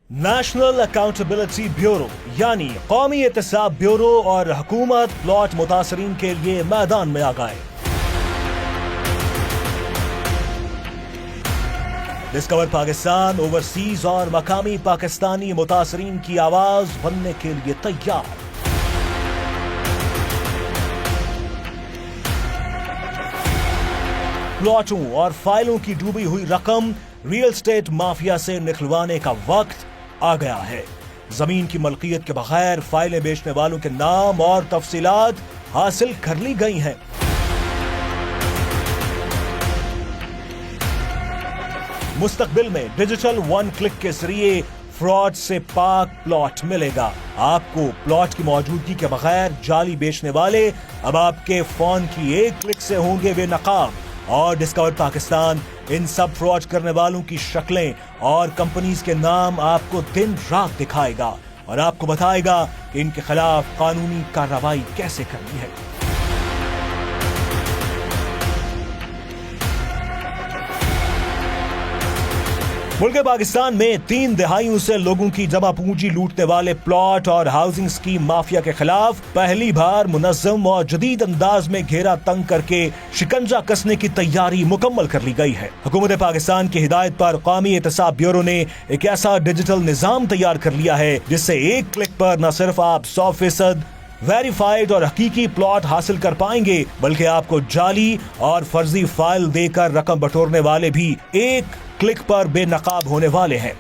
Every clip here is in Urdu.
نیشنل اکاؤنٹیبلٹی بیورو یعنی قومی احتساب بیورو اور حکومت پلاٹ متاثرین کے لیے میدان میں آ گئے۔ ڈسکور پاکستان اوورسیز اور مقامی پاکستانی متاثرین کی آواز بننے کے لیے تیار۔ پلاٹوں اور فائلوں کی ڈوبی ہوئی رقم ریئل اسٹیٹ مافیا سے نکلوانے کا وقت آ گیا ہے۔ زمین کی ملکیت کے بغیر فائلیں بیچنے والوں کے نام اور تفصیلات حاصل کر لی گئی ہیں۔ مستقبل میں ڈیجیٹل ون کلک کے ذریعے فراڈ سے پاک پلاٹ ملے گا۔ آپ کو پلاٹ کی موجودگی کے بغیر جعلی بیچنے والے اب آپ کے فون کی ایک کلک سے ہوں گے بے نقاب، اور ڈسکور پاکستان ان سب فراڈ کرنے والوں کی شکلیں اور کمپنیز کے نام آپ کو دن رات دکھائے گا اور آپ کو بتائے گا کہ ان کے خلاف قانونی کارروائی کیسے کرنی ہے۔ ملک پاکستان میں 3 دہائیوں سے لوگوں کی جمع پونجی لوٹنے والے پلاٹ اور ہاؤسنگ اسکیم مافیا کے خلاف پہلی بار منظم اور جدید انداز میں گھیرا تنگ کر کے شکنجہ کسنے کی تیاری مکمل کر لی گئی ہے۔ حکومت پاکستان کی ہدایت پر قومی احتساب بیورو نے ایک ایسا ڈیجیٹل نظام تیار کر لیا ہے جس سے ایک کلک پر نہ صرف آپ 100% ویریفائڈ اور حقیقی پلاٹ حاصل کر پائیں گے، بلکہ آپ کو جعلی اور فرضی فائل دے کر رقم بٹورنے والے بھی ایک کلک پر بے نقاب ہونے والے ہیں۔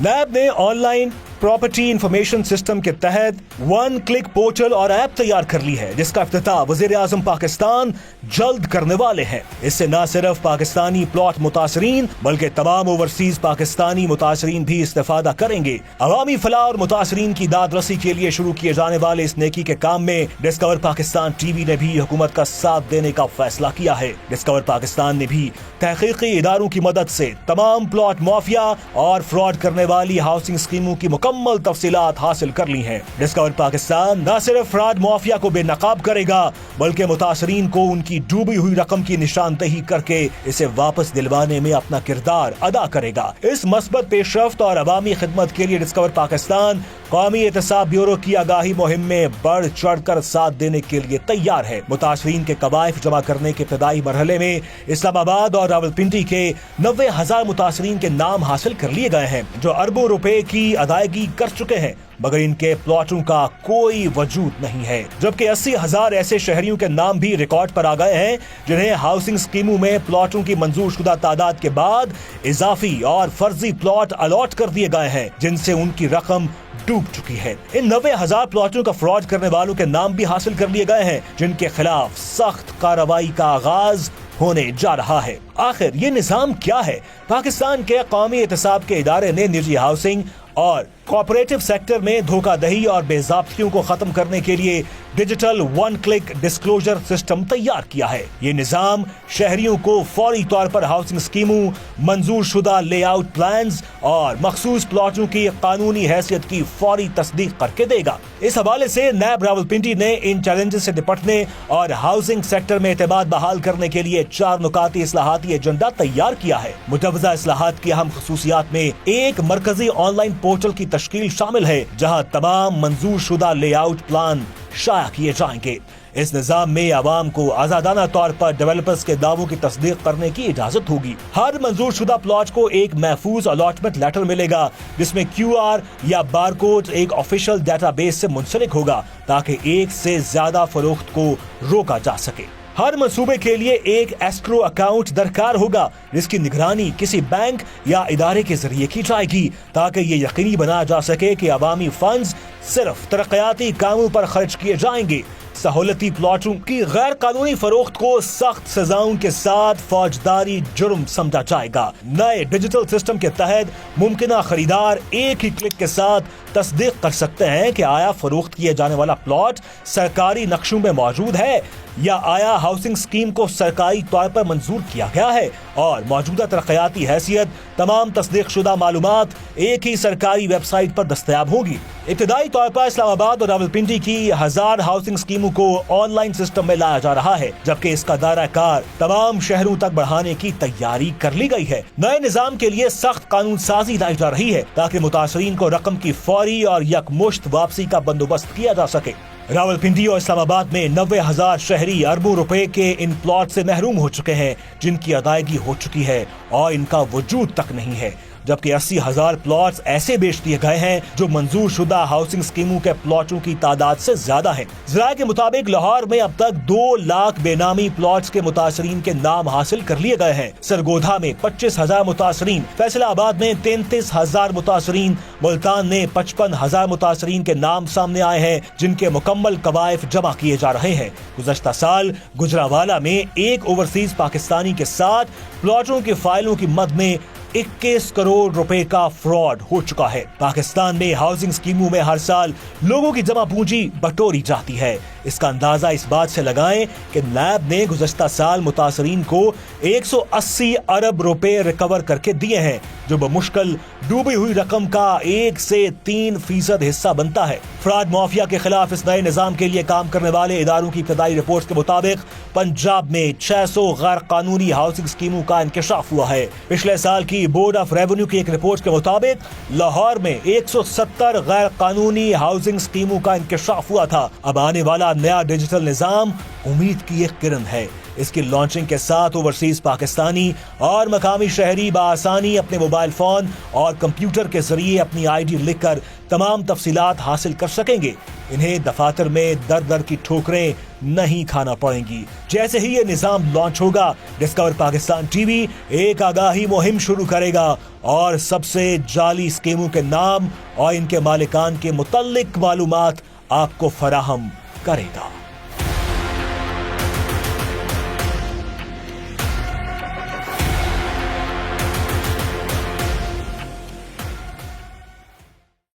نیب نے on line property information system کے تحت ون کلک پورٹل اور ایپ تیار کر لی ہے، جس کا افتتاح وزیر اعظم پاکستان جلد کرنے والے ہیں۔ اس سے نہ صرف پاکستانی پلاٹ متاثرین بلکہ تمام اوورسیز پاکستانی متاثرین بھی استفادہ کریں گے۔ عوامی فلاح اور متاثرین کی داد رسی کے لیے شروع کیے جانے والے اس نیکی کے کام میں ڈسکور پاکستان ٹی وی نے بھی حکومت کا ساتھ دینے کا فیصلہ کیا ہے۔ ڈسکور پاکستان نے بھی تحقیقی اداروں کی مدد سے تمام پلاٹ مافیا اور فراڈ کرنے والی ہاؤسنگ اسکیموں کی مکمل تفصیلات حاصل کر لی ہیں۔ ڈسکور پاکستان نہ صرف فراڈ مافیا کو بے نقاب کرے گا بلکہ متاثرین کو ان کی ڈوبی ہوئی رقم کی نشاندہی کر کے اسے واپس دلوانے میں اپنا کردار ادا کرے گا۔ اس مثبت پیش رفت اور عوامی خدمت کے لیے ڈسکور پاکستان قومی احتساب بیورو کی آگاہی مہم میں بڑھ چڑھ کر ساتھ دینے کے لیے تیار ہے۔ متاثرین کے قوائف جمع کرنے کے ابتدائی مرحلے میں اسلام آباد اور راولپنڈی کے 90,000 متاثرین کے نام حاصل کر لیے گئے ہیں جو اربوں روپے کی ادائیگی کر چکے ہیں، مگر ان کے پلاٹوں کا کوئی وجود نہیں ہے، جبکہ 80,000 ایسے شہریوں کے نام بھی ریکارڈ پر آ گئے ہیں جنہیں ہاؤسنگ اسکیموں میں پلاٹوں کی منظور شدہ تعداد کے بعد اضافی اور فرضی پلاٹ الاٹ کر دیے گئے ہیں جن سے ان کی رقم ڈوب چکی ہے۔ ان 90,000 پلاٹوں کا فراڈ کرنے والوں کے نام بھی حاصل کر لیے گئے ہیں جن کے خلاف سخت کارروائی کا آغاز ہونے جا رہا ہے۔ آخر یہ نظام کیا ہے؟ پاکستان کے قومی احتساب کے ادارے نے نجی ہاؤسنگ اور کوآپریٹو سیکٹر میں دھوکہ دہی اور بے ضابطگیوں کو ختم کرنے کے لیے digital one click disclosure system تیار کیا ہے۔ یہ نظام شہریوں کو فوری طور پر ہاؤسنگ اسکیموں، منظور شدہ لے آؤٹ پلانز اور مخصوص پلاٹوں کی قانونی حیثیت کی فوری تصدیق کر کے دے گا۔ اس حوالے سے نیب راولپنڈی نے ان چیلنجز سے نپٹنے اور ہاؤسنگ سیکٹر میں اعتماد بحال کرنے کے لیے 4 نکاتی اصلاحاتی ایجنڈا تیار کیا ہے۔ مجوزہ اصلاحات کی اہم خصوصیات میں ایک مرکزی آن لائن پورٹل کی تشکیل شامل ہے جہاں تمام منظور شدہ لے آؤٹ پلان شائع کیے جائیں گے۔ اس نظام میں عوام کو آزادانہ طور پر ڈیولپرز کے دعووں کی تصدیق کرنے کی اجازت ہوگی۔ ہر منظور شدہ پلاٹ کو ایک محفوظ الاٹمنٹ لیٹر ملے گا جس میں QR یا بار کوڈ ایک آفیشیل ڈیٹا بیس سے منسلک ہوگا تاکہ ایک سے زیادہ فروخت کو روکا جا سکے۔ ہر منصوبے کے لیے ایک ایسکرو اکاؤنٹ درکار ہوگا جس کی نگرانی کسی بینک یا ادارے کے ذریعے کی جائے گی تاکہ یہ یقینی بنایا جا سکے کہ عوامی فنڈز صرف ترقیاتی کاموں پر خرچ کیے جائیں گے۔ سہولتی پلاٹوں کی غیر قانونی فروخت کو سخت سزاؤں کے ساتھ فوجداری جرم سمجھا جائے گا۔ نئے ڈیجیٹل سسٹم کے تحت ممکنہ خریدار ایک ہی کلک کے ساتھ تصدیق کر سکتے ہیں کہ آیا فروخت کیے جانے والا پلاٹ سرکاری نقشوں میں موجود ہے یا آیا ہاؤسنگ اسکیم کو سرکاری طور پر منظور کیا گیا ہے، اور موجودہ ترقیاتی حیثیت تمام تصدیق شدہ معلومات ایک ہی سرکاری ویب سائٹ پر دستیاب ہوگی۔ ابتدائی طور پر اسلام آباد اور راولپنڈی کی 1000 ہاؤسنگ اسکیموں کو آن لائن سسٹم میں لایا جا رہا ہے، جبکہ اس کا دائرہ کار تمام شہروں تک بڑھانے کی تیاری کر لی گئی ہے۔ نئے نظام کے لیے سخت قانون سازی لائی جا رہی ہے تاکہ متاثرین کو رقم کی فوری اور یکمشت واپسی کا بندوبست کیا جا سکے۔ راولپنڈی اور اسلام آباد میں 90,000 شہری اربوں روپے کے ان پلاٹ سے محروم ہو چکے ہیں جن کی ادائیگی ہو چکی ہے اور ان کا وجود تک نہیں ہے، جبکہ 80,000 پلاٹس ایسے بیچ دیے گئے ہیں جو منظور شدہ ہاؤسنگ اسکیموں کے پلاٹوں کی تعداد سے زیادہ ہیں۔ ذرائع کے مطابق لاہور میں اب تک 2 لاکھ بے نامی پلاٹس کے متاثرین کے نام حاصل کر لیے گئے ہیں۔ سرگودھا میں 25,000 متاثرین، فیصل آباد میں 33,000 متاثرین، ملتان میں 55,000 متاثرین کے نام سامنے آئے ہیں جن کے مکمل قوائف جمع کیے جا رہے ہیں۔ گزشتہ سال گجرانوالہ میں ایک اوورسیز پاکستانی کے ساتھ پلاٹوں کی فائلوں کی مد میں 21 کروڑ روپے کا فراڈ ہو چکا ہے۔ پاکستان میں ہاؤسنگ اسکیموں میں ہر سال لوگوں کی جمع پونجی بٹوری جاتی ہے۔ اس کا اندازہ اس بات سے لگائیں کہ نیب نے گزشتہ سال متاثرین کو 180 ارب روپے ریکور کر کے دیے ہیں، جو بمشکل ڈوبی ہوئی رقم کا 1 سے 3% حصہ بنتا ہے۔ فراڈ مافیا کے خلاف اس نئے نظام کے لیے کام کرنے والے اداروں کی ابتدائی رپورٹ کے مطابق پنجاب میں 600 غیر قانونی ہاؤسنگ اسکیموں کا انکشاف ہوا ہے۔ پچھلے سال کی بورڈ آف ریونیو کی ایک رپورٹ کے مطابق لاہور میں 170 غیر قانونی ہاؤسنگ اسکیموں کا انکشاف ہوا تھا۔ اب آنے والا نیا ڈیجیٹل نظام امید کی ایک کرن ہے۔ اس کی لانچنگ کے ساتھ اوورسیز پاکستانی اور مقامی شہری بآسانی اپنے موبائل فون اور کمپیوٹر کے ذریعے اپنی آئی ڈی لکھ کر تمام تفصیلات حاصل کر سکیں گے۔ انہیں دفاتر میں در در کی ٹھوکریں نہیں کھانا پڑیں گی۔ جیسے ہی یہ نظام لانچ ہوگا، ڈسکور پاکستان ٹی وی ایک آگاہی مہم شروع کرے گا اور سب سے جعلی اسکیموں کے نام اور ان کے مالکان کے متعلق معلومات آپ کو فراہم کرے گا۔